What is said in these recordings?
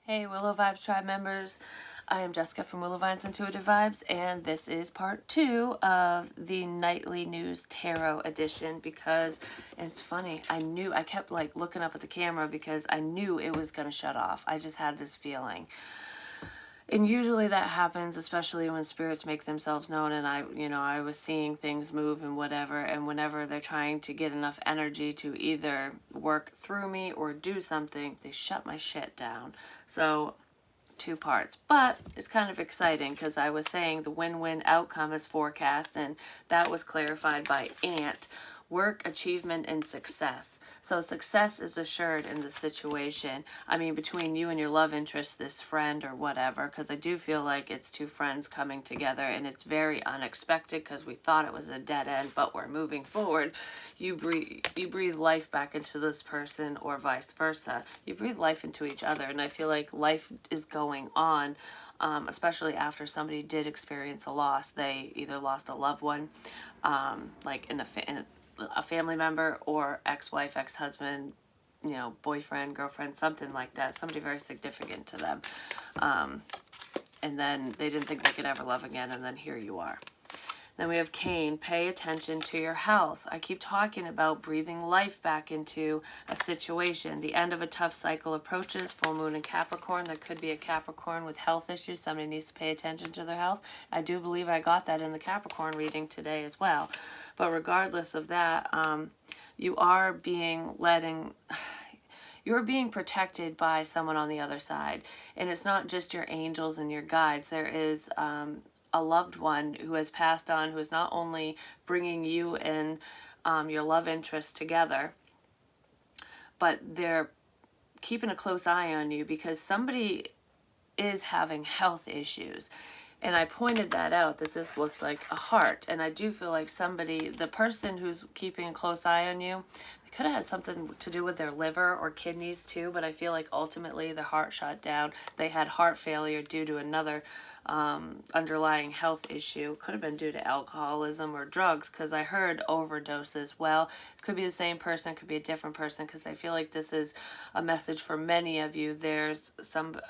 Hey Willow Vibes Tribe members, I am Jessica from Willow Vines Intuitive Vibes, and this is part 2 of the Nightly News Tarot edition because, and it's funny, I kept like looking up at the camera because I knew it was going to shut off. I just had this feeling. And usually that happens, especially when spirits make themselves known, and I was seeing things move and whatever, and whenever they're trying to get enough energy to either work through me or do something, they shut my shit down. So, two parts. But it's kind of exciting because I was saying the win-win outcome is forecast, and that was clarified by Ant. Work, achievement, and success. So success is assured in this situation. I mean, between you and your love interest, this friend or whatever, because I do feel like it's two friends coming together, and it's very unexpected because we thought it was a dead end, but we're moving forward. You breathe life back into this person, or vice versa. You breathe life into each other, and I feel like life is going on. Especially after somebody did experience a loss. They either lost a loved one, like in a family member, or ex-wife, ex-husband, boyfriend, girlfriend, something like that, somebody very significant to them. And then they didn't think they could ever love again, and then here you are. Then we have Cain, pay attention to your health. I keep talking about breathing life back into a situation. The end of a tough cycle approaches. Full moon in Capricorn. There could be a Capricorn with health issues. Somebody needs to pay attention to their health. I do believe I got that in the Capricorn reading today as well. But regardless of that, you're being protected by someone on the other side. And it's not just your angels and your guides. There is a loved one who has passed on, who is not only bringing you and your love interest together, but they're keeping a close eye on you because somebody is having health issues. And I pointed that out, that this looked like a heart. And I do feel like the person who's keeping a close eye on you, they could have had something to do with their liver or kidneys too, but I feel like ultimately the heart shut down. They had heart failure due to another underlying health issue. Could have been due to alcoholism or drugs, because I heard overdose as well. Could be the same person, could be a different person, because I feel like this is a message for many of you. There's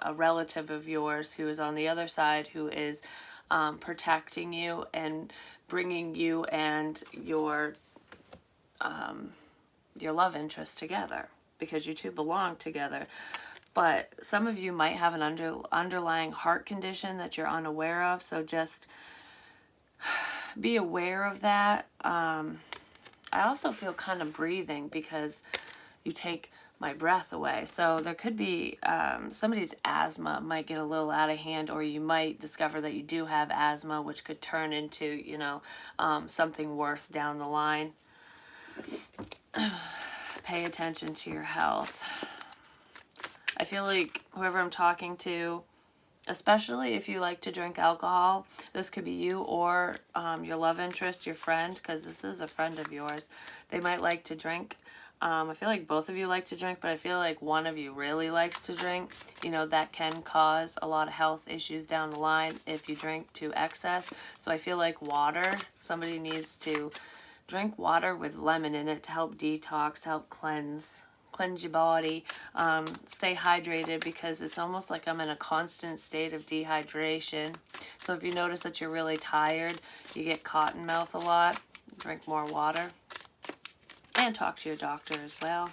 a relative of yours who is on the other side, who is protecting you and bringing you and your love interest together, because you two belong together. But some of you might have an underlying heart condition that you're unaware of, so just be aware of that. I also feel kind of breathing because you take my breath away. So there could be somebody's asthma might get a little out of hand, or you might discover that you do have asthma, which could turn into, something worse down the line. Pay attention to your health. I feel like whoever I'm talking to, especially if you like to drink alcohol, this could be you or your love interest, your friend, because this is a friend of yours. They might like to drink. I feel like both of you like to drink, but I feel like one of you really likes to drink. That can cause a lot of health issues down the line if you drink to excess. So I feel like water, somebody needs to drink water with lemon in it to help detox, to help cleanse your body, stay hydrated, because it's almost like I'm in a constant state of dehydration. So if you notice that you're really tired, you get cotton mouth a lot, drink more water, and talk to your doctor as well.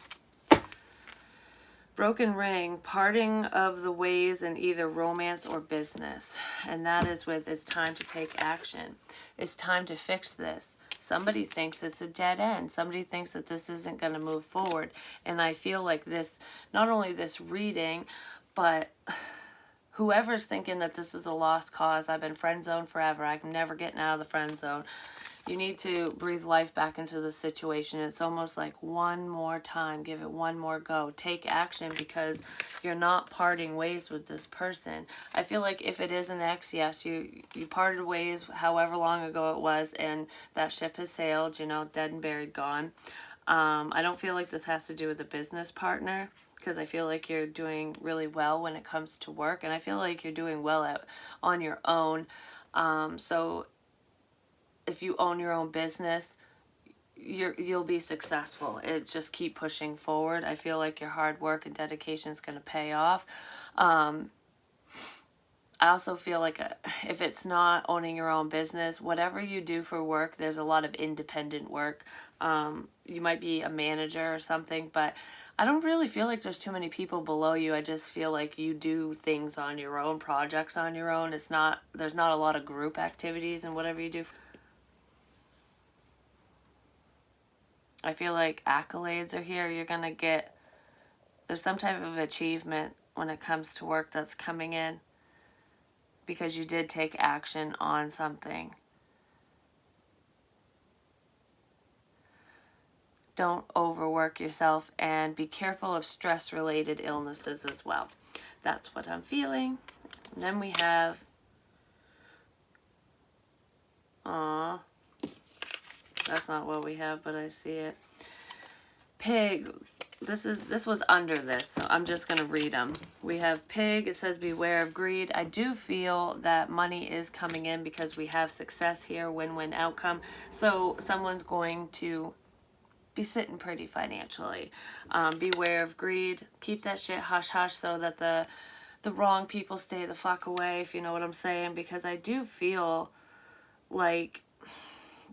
Broken ring, parting of the ways in either romance or business. And that is with, it's time to take action. It's time to fix this. Somebody thinks it's a dead end. Somebody thinks that this isn't going to move forward. And I feel like this, not only this reading, but whoever's thinking that this is a lost cause, I've been friend zoned forever, I'm never getting out of the friend zone. You need to breathe life back into the situation. It's almost like one more time, give it one more go. Take action, because you're not parting ways with this person. I feel like if it is an ex, yes, you parted ways however long ago it was, and that ship has sailed, dead and buried, gone. I don't feel like this has to do with a business partner, because I feel like you're doing really well when it comes to work, and I feel like you're doing well on your own. So if you own your own business, you'll be successful. It just keep pushing forward. I feel like your hard work and dedication is going to pay off. I also feel like if it's not owning your own business, whatever you do for work, there's a lot of independent work. You might be a manager or something, but I don't really feel like there's too many people below you. I just feel like you do things on your own, projects on your own. There's not a lot of group activities and whatever you do. I feel like accolades are here. You're going to get, there's some type of achievement when it comes to work that's coming in because you did take action on something. Don't overwork yourself and be careful of stress-related illnesses as well. That's what I'm feeling. And then we have, that's not what we have, but I see it. Pig. This was under this, so I'm just going to read them. We have pig. It says beware of greed. I do feel that money is coming in because we have success here, win-win outcome. So someone's going to be sitting pretty financially. Beware of greed. Keep that shit hush-hush so that the wrong people stay the fuck away, if you know what I'm saying, because I do feel like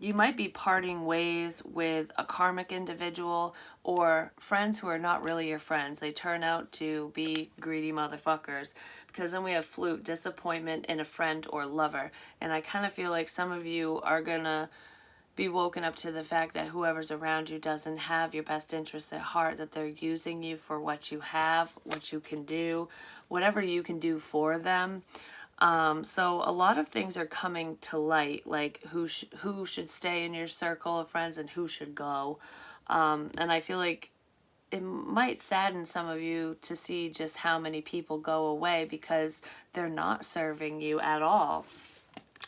you might be parting ways with a karmic individual or friends who are not really your friends. They turn out to be greedy motherfuckers. Because then we have flute, disappointment in a friend or lover. And I kind of feel like some of you are going to be woken up to the fact that whoever's around you doesn't have your best interests at heart, that they're using you for what you have, what you can do, whatever you can do for them. So a lot of things are coming to light, like who should stay in your circle of friends and who should go. And I feel like it might sadden some of you to see just how many people go away because they're not serving you at all.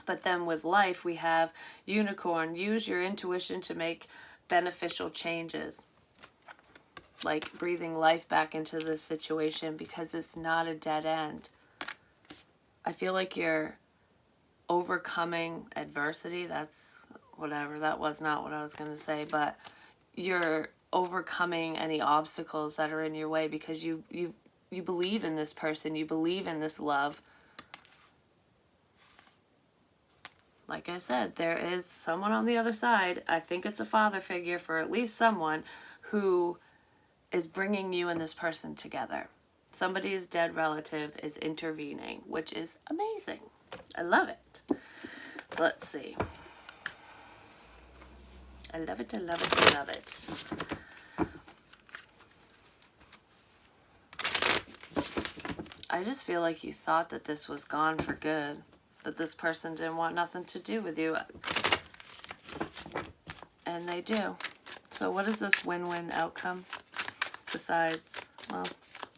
But then with life, we have unicorn. Use your intuition to make beneficial changes. Like breathing life back into this situation because it's not a dead end. I feel like you're overcoming adversity. That's whatever. That was not what I was going to say. But you're overcoming any obstacles that are in your way because you believe in this person. You believe in this love. Like I said, there is someone on the other side. I think it's a father figure for at least someone who is bringing you and this person together. Somebody's dead relative is intervening, which is amazing. I love it. So let's see. I love it, I love it, I love it. I just feel like you thought that this was gone for good. That this person didn't want nothing to do with you. And they do. So what is this win-win outcome? Besides, well,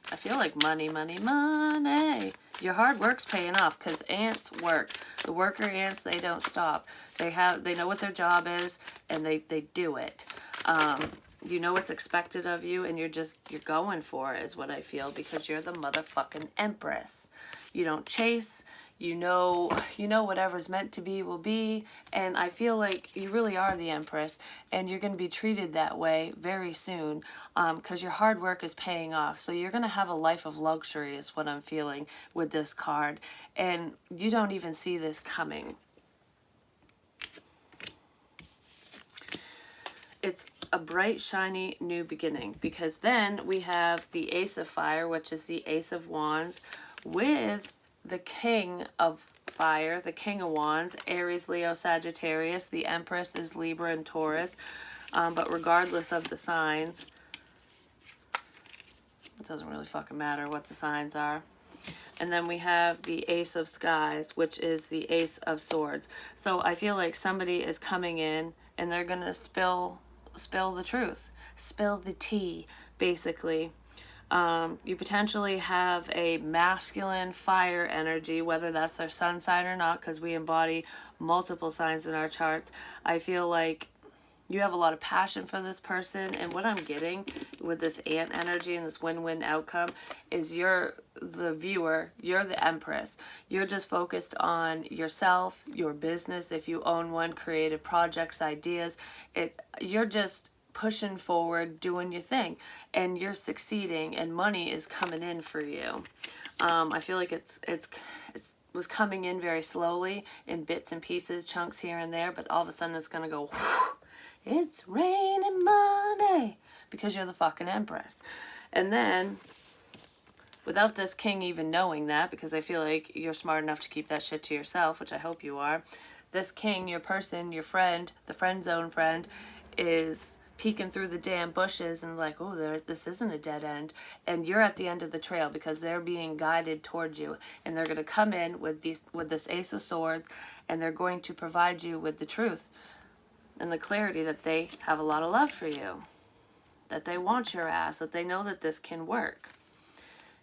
I feel like money, money, money. Your hard work's paying off because ants work. The worker ants, they don't stop. They know what their job is and they do it. You know what's expected of you and you're going for it is what I feel because you're the motherfucking empress. You don't chase. You know whatever's meant to be will be, and I feel like you really are the Empress, and you're going to be treated that way very soon, because your hard work is paying off. So you're going to have a life of luxury is what I'm feeling with this card, and you don't even see this coming. It's a bright, shiny new beginning, because then we have the Ace of Fire, which is the Ace of Wands, with the King of Fire, the King of Wands, Aries, Leo, Sagittarius. The Empress is Libra and Taurus. But regardless of the signs, it doesn't really fucking matter what the signs are. And then we have the Ace of Skies, which is the Ace of Swords. So I feel like somebody is coming in and they're going to spill the truth. Spill the tea, basically. You potentially have a masculine fire energy, whether that's their sun sign or not, because we embody multiple signs in our charts. I feel like You have a lot of passion for this person, and what I'm getting with this ant energy and this win-win outcome is you're the viewer, you're the empress. You're just focused on yourself, your business, if you own one, creative projects, ideas. You're just pushing forward, doing your thing, and you're succeeding, and money is coming in for you. I feel like it was coming in very slowly in bits and pieces, chunks here and there, but all of a sudden it's gonna go whew, it's raining money because you're the fucking empress. And then, without this king even knowing that, because I feel like you're smart enough to keep that shit to yourself, which I hope you are, this king, your person, your friend, the friend zone friend, is peeking through the damn bushes and like, oh, this isn't a dead end. And you're at the end of the trail because they're being guided towards you. And they're going to come in with this Ace of Swords, and they're going to provide you with the truth and the clarity that they have a lot of love for you, that they want your ass, that they know that this can work.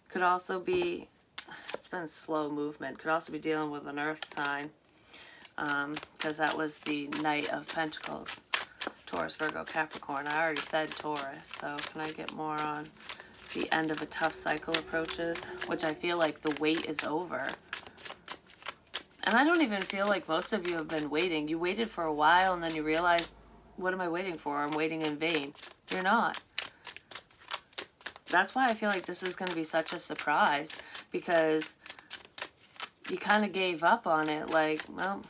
Could also be, it's been slow movement, could also be dealing with an earth sign, because that was the Knight of Pentacles, Taurus, Virgo, Capricorn. I already said Taurus, so can I get more on the end of a tough cycle approaches, which I feel like the wait is over. And I don't even feel like most of you have been waiting. You waited for a while and then you realized, what am I waiting for? I'm waiting in vain. You're not. That's why I feel like this is going to be such a surprise, because you kind of gave up on it. Like, well,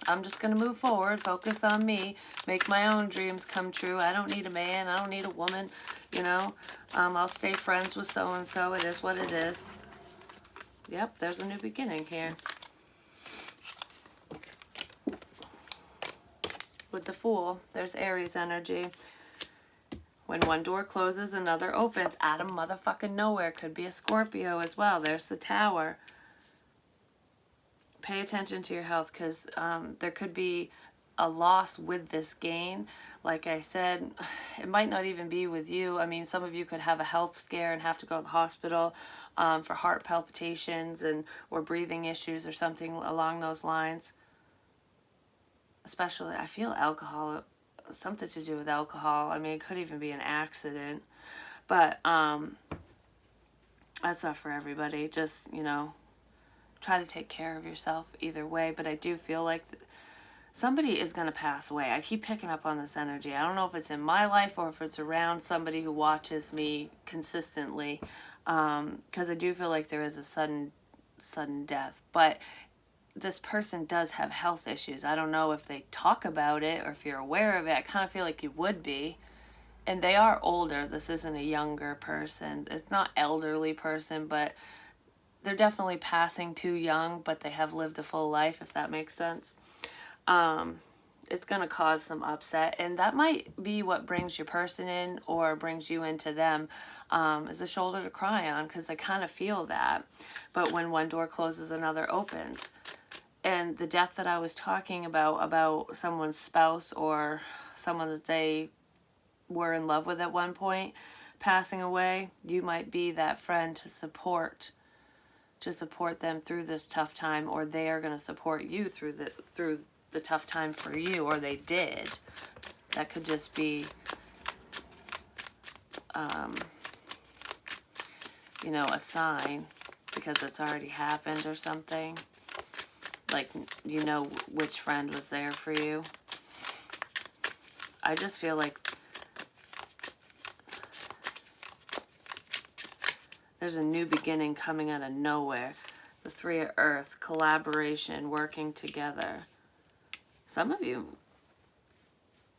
I'm just going to move forward, focus on me, make my own dreams come true. I don't need a man. I don't need a woman. You know, I'll stay friends with so-and-so. It is what it is. Yep, there's a new beginning here. With the Fool, there's Aries energy. When one door closes, another opens. Out of motherfucking nowhere. Could be a Scorpio as well. There's the Tower. Pay attention to your health, because there could be a loss with this gain. Like I said, it might not even be with you. I mean, some of you could have a health scare and have to go to the hospital for heart palpitations or breathing issues or something along those lines. Especially, I feel alcohol, something to do with alcohol. I mean, it could even be an accident. But that's not for everybody. Just, you know, try to take care of yourself either way. But I do feel like somebody is going to pass away. I keep picking up on this energy. I don't know if it's in my life or if it's around somebody who watches me consistently. Because I do feel like there is a sudden death. But this person does have health issues. I don't know if they talk about it or if you're aware of it. I kind of feel like you would be. And they are older. This isn't a younger person. It's not elderly person, but they're definitely passing too young, but they have lived a full life, if that makes sense. It's going to cause some upset, and that might be what brings your person in or brings you into them, is a shoulder to cry on, because I kind of feel that. But when one door closes, another opens. And the death that I was talking about someone's spouse or someone that they were in love with at one point passing away, you might be that friend to support them through this tough time, or they are going to support you through the tough time for you, or they did. That could just be, you know, a sign because it's already happened or something. Like, you know which friend was there for you. I just feel like there's a new beginning coming out of nowhere. The Three of Earth, collaboration, working together. Some of you,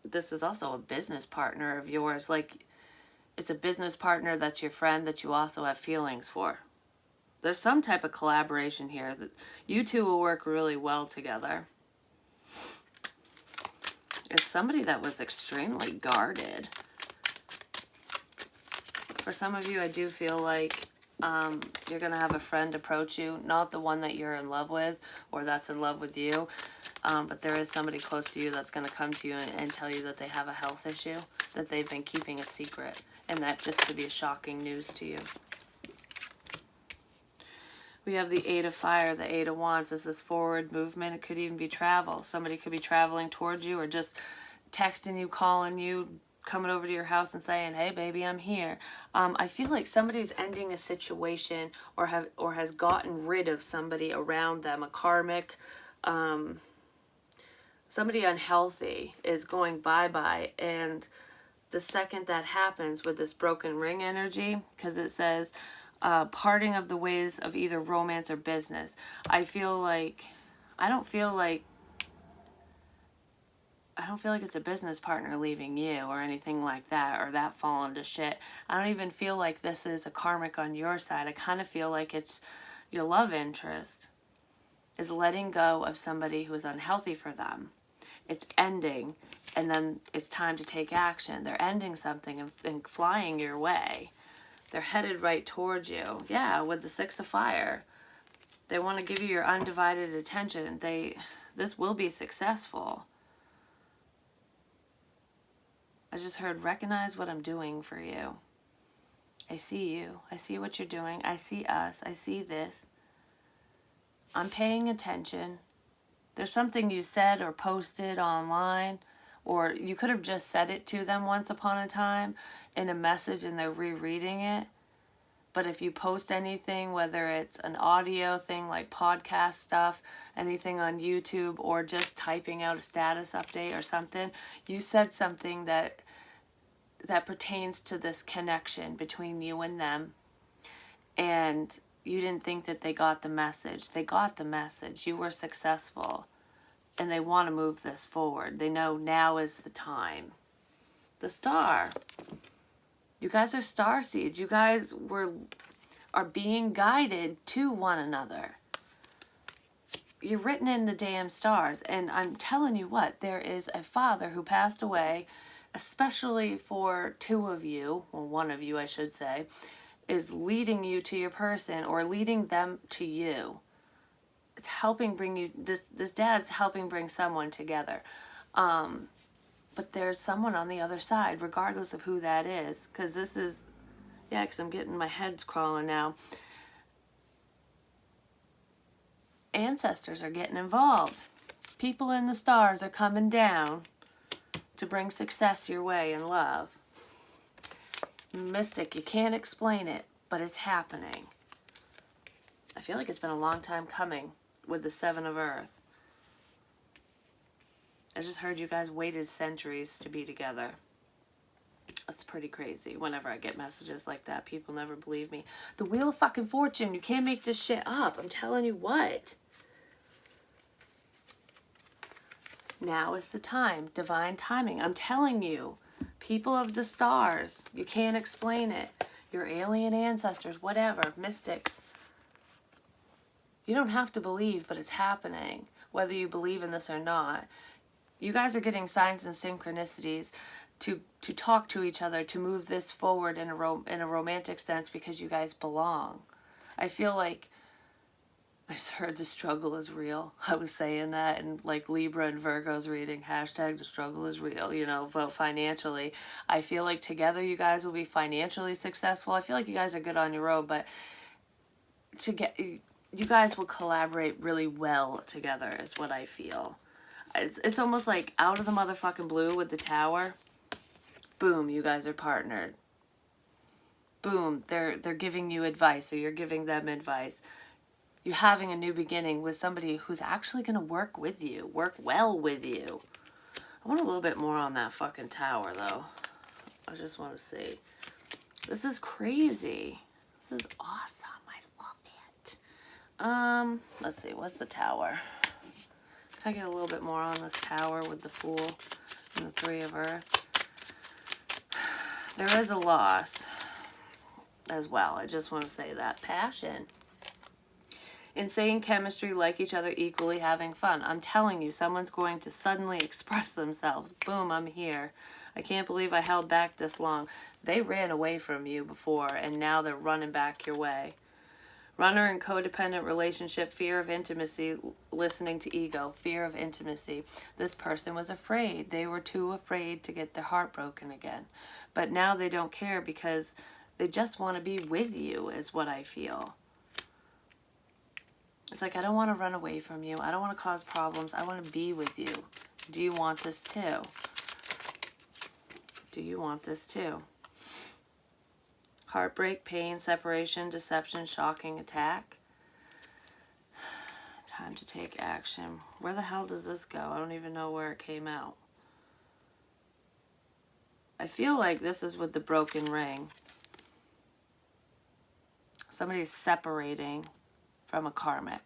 this is also a business partner of yours. Like, it's a business partner that's your friend that you also have feelings for. There's some type of collaboration here that you two will work really well together. It's somebody that was extremely guarded. For some of you, I do feel like you're going to have a friend approach you, not the one that you're in love with or that's in love with you, but there is somebody close to you that's going to come to you and tell you that they have a health issue, that they've been keeping a secret, and that just could be a shocking news to you. We have the Eight of Fire, the Eight of Wands. This is forward movement. It could even be travel. Somebody could be traveling towards you or just texting you, calling you, coming over to your house and saying, "Hey, baby, I'm here." I feel like somebody's ending a situation or has gotten rid of somebody around them, a karmic, somebody unhealthy is going bye-bye. And the second that happens with this broken ring energy, because it says parting of the ways of either romance or business, I don't feel like it's a business partner leaving you or anything like that, or that falling to shit. I don't even feel like this is a karmic on your side. I kind of feel like it's your love interest is letting go of somebody who is unhealthy for them. It's ending, and then it's time to take action. They're ending something and flying your way. They're headed right towards you. Yeah, with the Six of Fire. They want to give you your undivided attention. This will be successful. I just heard, recognize what I'm doing for you. I see you. I see what you're doing. I see us. I see this. I'm paying attention. There's something you said or posted online, or you could have just said it to them once upon a time in a message and they're rereading it. But if you post anything, whether it's an audio thing like podcast stuff, anything on YouTube, or just typing out a status update or something, you said something that pertains to this connection between you and them. And you didn't think that they got the message. They got the message. You were successful. And they want to move this forward. They know now is the time. The Star. You guys are star seeds. You guys are being guided to one another. You're written in the damn stars. And I'm telling you what, there is a father who passed away, especially for two of you, or one of you I should say, is leading you to your person or leading them to you. It's helping bring you, this dad's helping bring someone together. But there's someone on the other side, regardless of who that is. Because this is, yeah, because I'm getting, my head's crawling now. Ancestors are getting involved. People in the stars are coming down to bring success your way in love. Mystic, you can't explain it, but it's happening. I feel like it's been a long time coming with the Seven of Earth. I just heard you guys waited centuries to be together. That's pretty crazy. Whenever I get messages like that, people never believe me. The Wheel of fucking Fortune. You can't make this shit up. I'm telling you what. Now is the time. Divine timing. I'm telling you. People of the stars. You can't explain it. Your alien ancestors. Whatever. Mystics. You don't have to believe, but it's happening. Whether you believe in this or not. You guys are getting signs and synchronicities to talk to each other, to move this forward in a romantic sense because you guys belong. I feel like I just heard the struggle is real. I was saying that, and like Libra and Virgo's reading, hashtag the struggle is real, you know, but financially. I feel like together you guys will be financially successful. I feel like you guys are good on your own, but you guys will collaborate really well together is what I feel. It's almost like out of the motherfucking blue with the Tower. Boom, you guys are partnered. Boom, they're giving you advice or you're giving them advice. You're having a new beginning with somebody who's actually going to work with you, work well with you. I want a little bit more on that fucking Tower though. I just want to see. This is crazy. This is awesome. I love it. Let's see, what's the Tower? Can I get a little bit more on this Tower with the Fool and the Three of Earth? There is a loss as well. I just want to say that. Passion. Insane chemistry, like each other, equally having fun. I'm telling you, someone's going to suddenly express themselves. Boom, I'm here. I can't believe I held back this long. They ran away from you before, and now they're running back your way. Runner and codependent relationship, fear of intimacy, listening to ego, fear of intimacy. This person was afraid. They were too afraid to get their heart broken again. But now they don't care because they just want to be with you is what I feel. It's like, I don't want to run away from you. I don't want to cause problems. I want to be with you. Do you want this too? Do you want this too? Heartbreak, pain, separation, deception, shocking attack. Time to take action. Where the hell does this go? I don't even know where it came out. I feel like this is with the broken ring. Somebody's separating from a karmic.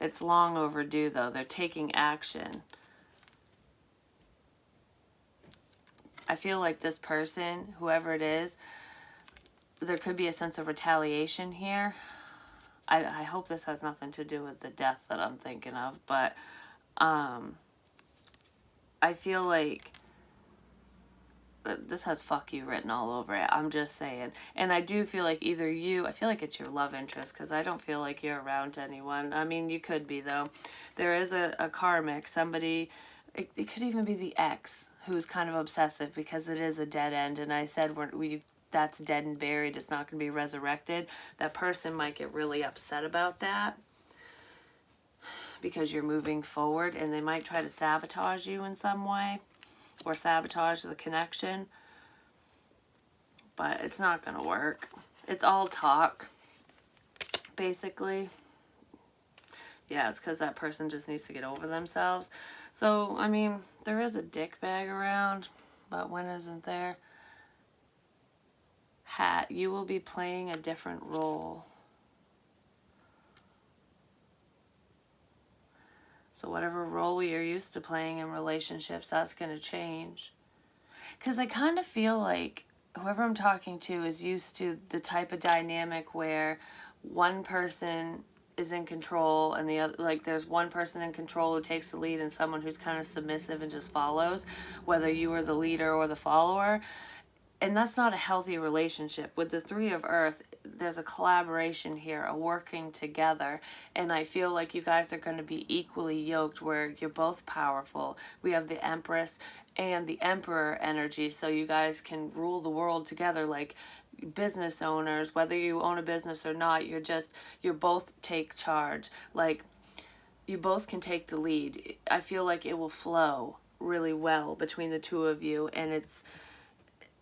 It's long overdue, though. They're taking action. I feel like this person, whoever it is, there could be a sense of retaliation here. I hope this has nothing to do with the death that I'm thinking of, but I feel like this has fuck you written all over it. I'm just saying. And I do feel like either you, I feel like it's your love interest, because I don't feel like you're around anyone. I mean, you could be, though. There is a karmic, somebody, it could even be the ex who's kind of obsessive, because it is a dead end. And I said that's dead and buried. It's not going to be resurrected. That person might get really upset about that because you're moving forward, and they might try to sabotage you in some way. Or sabotage the connection, but it's not gonna work. It's all talk, basically. Yeah, it's because that person just needs to get over themselves. So, I mean, there is a dick bag around, but when isn't there? Hat, you will be playing a different role. So whatever role you're used to playing in relationships, that's going to change. Because I kind of feel like whoever I'm talking to is used to the type of dynamic where one person is in control and the other, like there's one person in control who takes the lead and someone who's kind of submissive and just follows, whether you are the leader or the follower. And that's not a healthy relationship. With the Three of Earth, there's a collaboration here, a working together. And I feel like you guys are going to be equally yoked where you're both powerful. We have the Empress and the Emperor energy, so you guys can rule the world together like business owners. Whether you own a business or not, you're both take charge. Like, you both can take the lead. I feel like it will flow really well between the two of you, and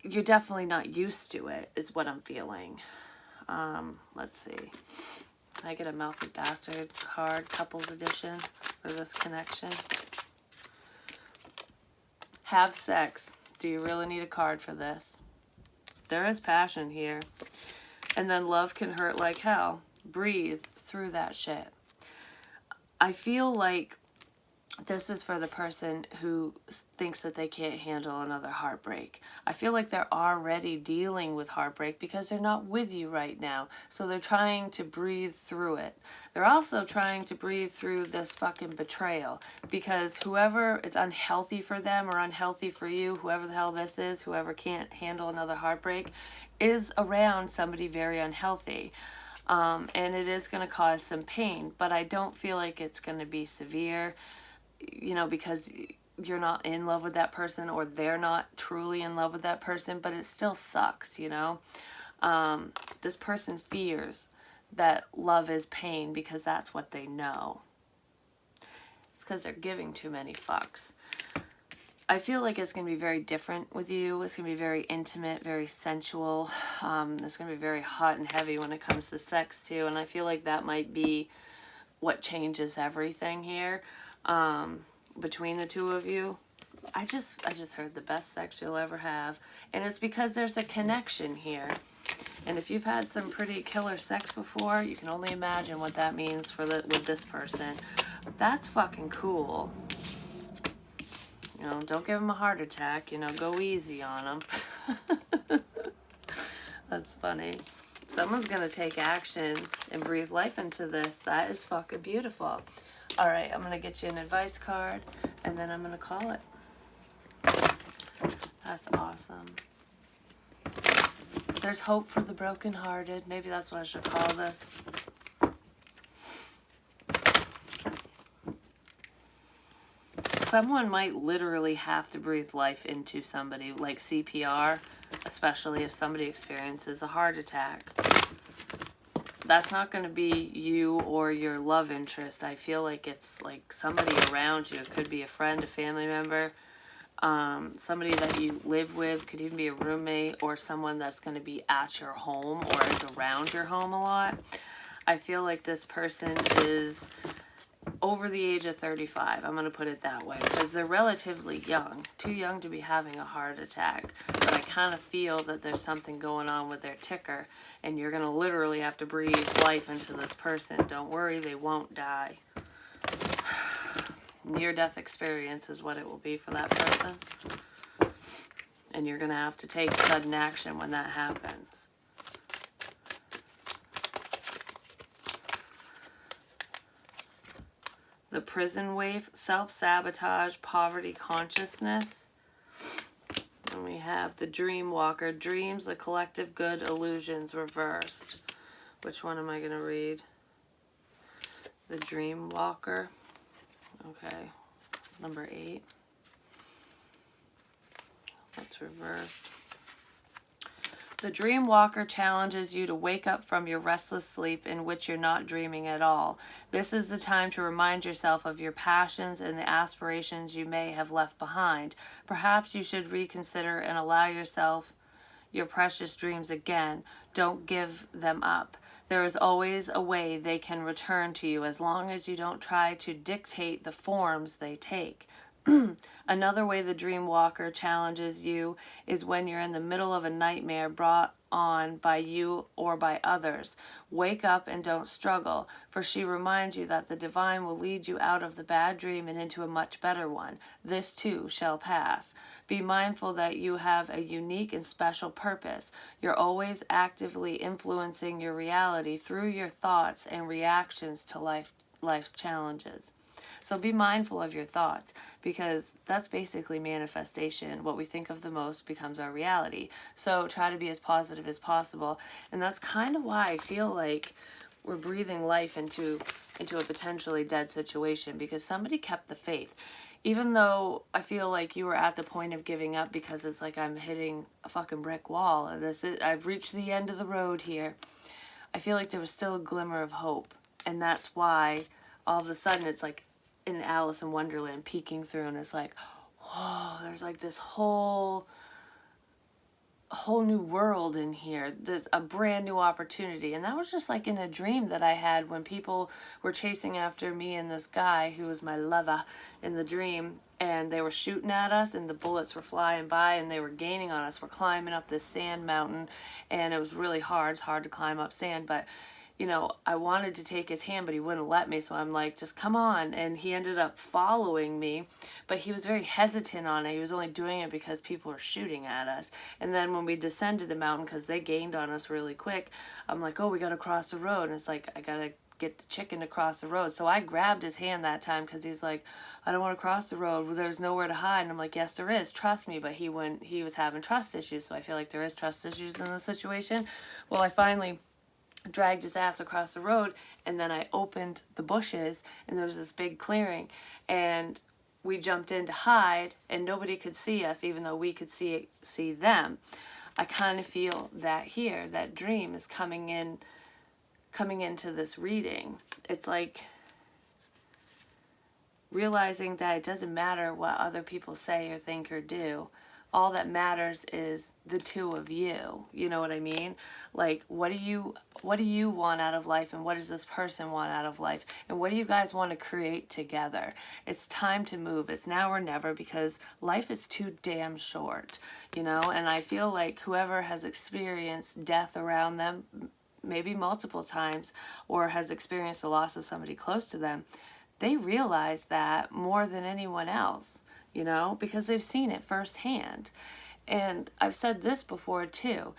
you're definitely not used to it, is what I'm feeling. Let's see. Can I get a Mouthy Bastard card, couples edition, for this connection? Have sex. Do you really need a card for this? There is passion here. And then love can hurt like hell. Breathe through that shit. I feel like this is for the person who thinks that they can't handle another heartbreak. I feel like they're already dealing with heartbreak because they're not with you right now. So they're trying to breathe through it. They're also trying to breathe through this fucking betrayal, because whoever is unhealthy for them or unhealthy for you, whoever the hell this is, whoever can't handle another heartbreak, is around somebody very unhealthy. And it is going to cause some pain, but I don't feel like it's going to be severe. You know, because you're not in love with that person or they're not truly in love with that person, but it still sucks, you know? This person fears that love is pain because that's what they know. It's because they're giving too many fucks. I feel like it's going to be very different with you. It's going to be very intimate, very sensual. It's going to be very hot and heavy when it comes to sex too, and I feel like that might be what changes everything here. Between the two of you, I just heard the best sex you'll ever have, and it's because there's a connection here. And if you've had some pretty killer sex before, you can only imagine what that means with this person. That's fucking cool. You know, don't give them a heart attack. You know, go easy on them. That's funny. Someone's gonna take action and breathe life into this. That is fucking beautiful. All right, I'm going to get you an advice card, and then I'm going to call it. That's awesome. There's hope for the brokenhearted. Maybe that's what I should call this. Someone might literally have to breathe life into somebody, like CPR, especially if somebody experiences a heart attack. That's not going to be you or your love interest. I feel like it's like somebody around you. It could be a friend, a family member. somebody that you live with, could even be a roommate or someone that's going to be at your home or is around your home a lot. I feel like this person is over the age of 35. I'm going to put it that way because they're relatively young, too young to be having a heart attack. But I kind of feel that there's something going on with their ticker, and you're going to literally have to breathe life into this person. Don't worry, they won't die. Near-death experience is what it will be for that person. And you're going to have to take sudden action when that happens. The prison wave, self-sabotage, poverty consciousness. And we have the dream walker, dreams, the collective good, illusions, reversed. Which one am I going to read? The dream walker. Okay, number 8. That's reversed. The dream walker challenges you to wake up from your restless sleep in which you're not dreaming at all. This is the time to remind yourself of your passions and the aspirations you may have left behind. Perhaps you should reconsider and allow yourself your precious dreams again. Don't give them up. There is always a way they can return to you as long as you don't try to dictate the forms they take. Another way the dream walker challenges you is when you're in the middle of a nightmare brought on by you or by others. Wake up and don't struggle, for she reminds you that the divine will lead you out of the bad dream and into a much better one. This too shall pass. Be mindful that you have a unique and special purpose. You're always actively influencing your reality through your thoughts and reactions to life's challenges. So be mindful of your thoughts, because that's basically manifestation. What we think of the most becomes our reality. So try to be as positive as possible. And that's kind of why I feel like we're breathing life into a potentially dead situation, because somebody kept the faith. Even though I feel like you were at the point of giving up, because it's like I'm hitting a fucking brick wall and I've reached the end of the road here. I feel like there was still a glimmer of hope. And that's why all of a sudden it's like in Alice in Wonderland peeking through, and it's like, whoa, there's like this whole new world in here. There's a brand new opportunity. And that was just like in a dream that I had when people were chasing after me and this guy who was my lover in the dream, and they were shooting at us and the bullets were flying by and they were gaining on us. We're climbing up this sand mountain, and it was really hard. It's hard to climb up sand, but you know, I wanted to take his hand, but he wouldn't let me. So I'm like, just come on. And he ended up following me, but he was very hesitant on it. He was only doing it because people were shooting at us. And then when we descended the mountain, because they gained on us really quick, I'm like, oh, we got to cross the road. And it's like, I got to get the chicken to cross the road. So I grabbed his hand that time, because he's like, I don't want to cross the road. There's nowhere to hide. And I'm like, yes, there is. Trust me. But he was having trust issues. So I feel like there is trust issues in this situation. Well, I finally dragged his ass across the road, and then I opened the bushes, and there was this big clearing, and we jumped in to hide, and nobody could see us, even though we could see them. I kind of feel that here, that dream is coming into this reading. It's like realizing that it doesn't matter what other people say or think or do. All that matters is the two of you. You know what I mean? Like, what do you want out of life, and what does this person want out of life? And what do you guys want to create together? It's time to move. It's now or never, because life is too damn short, you know? And I feel like whoever has experienced death around them, maybe multiple times, or has experienced the loss of somebody close to them, they realize that more than anyone else. You know, because they've seen it firsthand. And I've said this before too.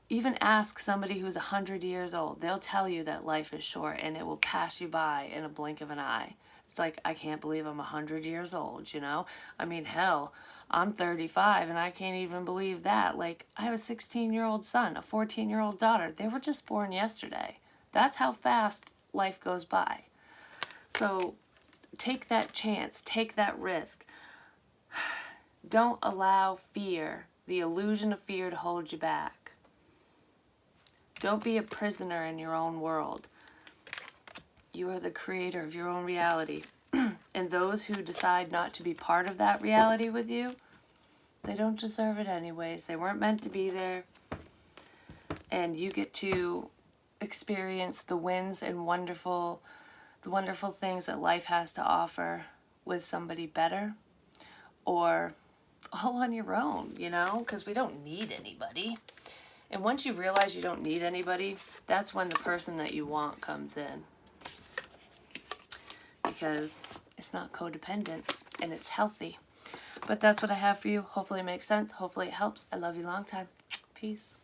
Even ask somebody who's 100 years old. They'll tell you that life is short and it will pass you by in a blink of an eye. It's like, I can't believe I'm 100 years old, you know? I mean, hell, I'm 35 and I can't even believe that. Like, I have a 16-year-old son, a 14-year-old daughter. They were just born yesterday. That's how fast life goes by. So take that chance, take that risk. Don't allow fear, the illusion of fear, to hold you back. Don't be a prisoner in your own world. You are the creator of your own reality. And those who decide not to be part of that reality with you, They don't deserve it anyways. They weren't meant to be there. And you get to experience the wins and the wonderful things that life has to offer with somebody better, or all on your own, you know, because we don't need anybody. And once you realize you don't need anybody, that's when the person that you want comes in. Because it's not codependent and it's healthy. But that's what I have for you. Hopefully it makes sense. Hopefully it helps. I love you long time. Peace.